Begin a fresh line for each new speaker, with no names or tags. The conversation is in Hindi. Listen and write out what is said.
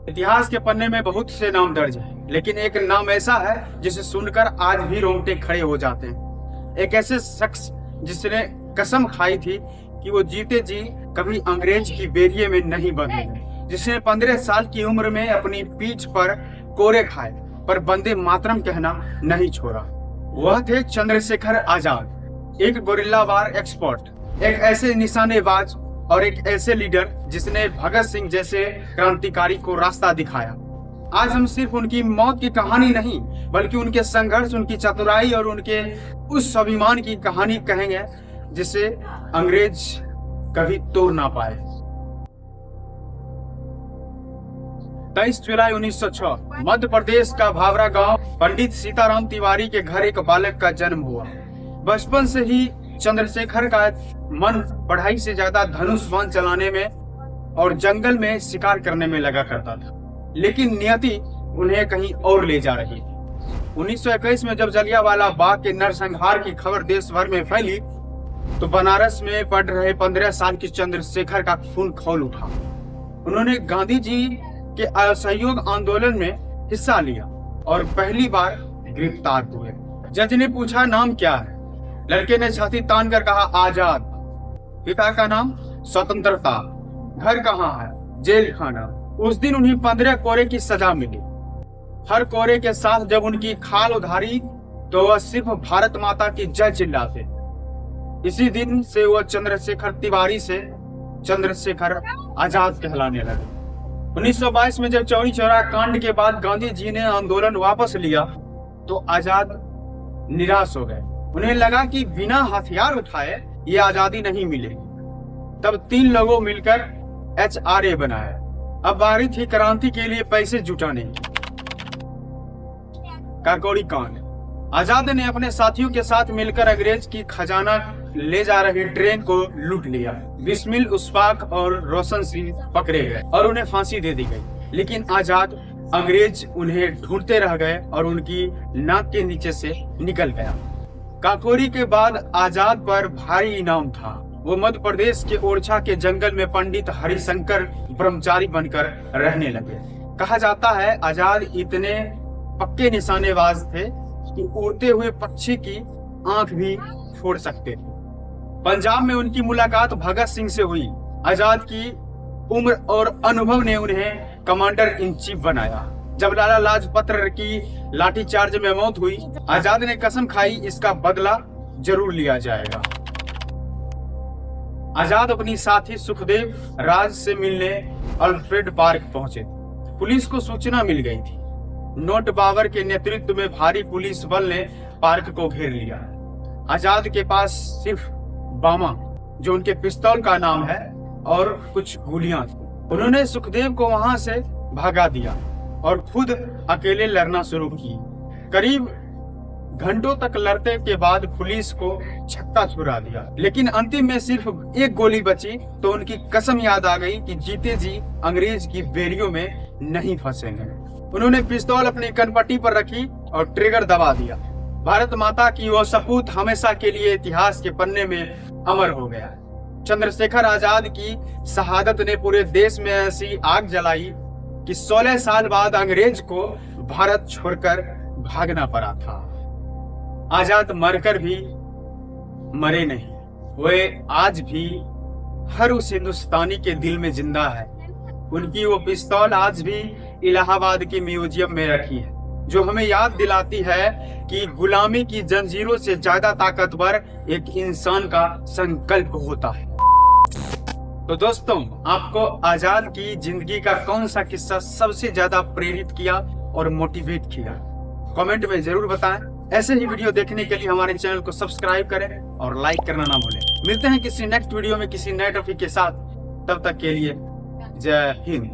इतिहास के पन्ने में बहुत से नाम दर्ज हैं, लेकिन एक नाम ऐसा है जिसे सुनकर आज भी रोंगटे खड़े हो जाते हैं। एक ऐसे शख्स जिसने कसम खाई थी कि वो जीते जी कभी अंग्रेज की बेरिए में नहीं बंधेगा, जिसने 15 साल की उम्र में अपनी पीठ पर कोरे खाए पर वंदे मातरम कहना नहीं छोड़ा। वह थे चंद्रशेखर आजाद, एक गोरिल्ला वार एक्सपर्ट, एक ऐसे निशानेबाज और एक ऐसे लीडर जिसने भगत सिंह जैसे क्रांतिकारी को रास्ता दिखाया। आज हम सिर्फ उनकी मौत की कहानी नहीं बल्कि उनके संघर्ष, उनकी चतुराई और उनके उस स्वाभिमान की कहानी कहेंगे जिसे अंग्रेज कभी तोड़ ना पाए। 23 जुलाई 1906 मध्य प्रदेश का भावरा गांव पंडित सीताराम तिवारी के घर एक बालक का जन्म हुआ। बचपन से ही चंद्रशेखर का मन पढ़ाई से ज्यादा धनुष बाण चलाने में और जंगल में शिकार करने में लगा करता था, लेकिन नियति उन्हें कहीं और ले जा रही थी। 1921 में जब जलियांवाला बाग के नरसंहार की खबर देश भर में फैली तो बनारस में पढ़ रहे 15 साल के चंद्रशेखर का खून खौल उठा। उन्होंने गांधी जी के असहयोग आंदोलन में हिस्सा लिया और पहली बार गिरफ्तार हुए। जज ने पूछा नाम क्या है? लड़के ने छाती तान कर कहा आजाद। पिता का नाम स्वतंत्रता। घर कहाँ है? जेल खाना। उस दिन उन्हें 15 कोरे की सजा मिली। हर कोरे के साथ जब उनकी खाल उधारी तो वह सिर्फ भारत माता की जय चिल्लाते। इसी दिन से वह चंद्रशेखर तिवारी से चंद्रशेखर आजाद कहलाने लगे। 1922 में जब चौरी चौरा कांड के बाद गांधी जी ने आंदोलन वापस लिया तो आजाद निराश हो गए। उन्हें लगा कि बिना हथियार उठाए ये आजादी नहीं मिलेगी। तब 3 लोगों मिलकर HRA बनाया। अब बारी थी क्रांति के लिए पैसे जुटाने की। काकोरी कांड। आजाद ने अपने साथियों के साथ मिलकर अंग्रेज की खजाना ले जा रही ट्रेन को लूट लिया। बिस्मिल, उस्फाक और रोशन सिंह पकड़े गए और उन्हें फांसी दे दी गई, लेकिन आजाद अंग्रेज उन्हें ढूंढते रह गए और उनकी नाक के नीचे से निकल गया। काकोरी के बाद आजाद पर भारी इनाम था। वो मध्य प्रदेश के ओरछा के जंगल में पंडित हरिशंकर ब्रह्मचारी बनकर रहने लगे। कहा जाता है आजाद इतने पक्के निशानेबाज थे कि उड़ते हुए पक्षी की आंख भी फोड़ सकते थे। पंजाब में उनकी मुलाकात भगत सिंह से हुई। आजाद की उम्र और अनुभव ने उन्हें कमांडर इन चीफ बनाया। जब लाला लाजपत राय की लाठीचार्ज में मौत हुई, आजाद ने कसम खाई इसका बदला जरूर लिया जाएगा। आजाद अपनी साथी सुखदेव राज से मिलने अल्फ्रेड पार्क पहुंचे। पुलिस को सूचना मिल गई थी। नोट बाबर के नेतृत्व में भारी पुलिस बल ने पार्क को घेर लिया। आजाद के पास सिर्फ बामा, जो उनके पिस्तौल का नाम है, और कुछ गोलियां थी। उन्होंने सुखदेव को वहां से भगा दिया और खुद अकेले लड़ना शुरू की। करीब घंटों तक लड़ते के बाद पुलिस को छक्का छुड़ा दिया, लेकिन अंतिम में सिर्फ एक गोली बची तो उनकी कसम याद आ गई कि जीते जी अंग्रेज की बेरियों में नहीं फंसेंगे। उन्होंने पिस्तौल अपनी कनपट्टी पर रखी और ट्रिगर दबा दिया। भारत माता की वो सपूत हमेशा के लिए इतिहास के पन्ने में अमर हो गया। चंद्रशेखर आजाद की शहादत ने पूरे देश में ऐसी आग जलाई कि 16 साल बाद अंग्रेज को भारत छोड़कर भागना पड़ा था। आजाद मरकर भी मरे नहीं, वे आज भी हर उस हिंदुस्तानी के दिल में जिंदा है। उनकी वो पिस्तौल आज भी इलाहाबाद के म्यूजियम में रखी है, जो हमें याद दिलाती है कि गुलामी की जंजीरों से ज्यादा ताकतवर एक इंसान का संकल्प होता है। तो दोस्तों, आपको आजाद की जिंदगी का कौन सा किस्सा सबसे ज्यादा प्रेरित किया और मोटिवेट किया? कमेंट में जरूर बताएं। ऐसे ही वीडियो देखने के लिए हमारे चैनल को सब्सक्राइब करें और लाइक करना ना भूलें। मिलते हैं किसी नेक्स्ट वीडियो में किसी नए टॉपिक के साथ। तब तक के लिए जय हिंद।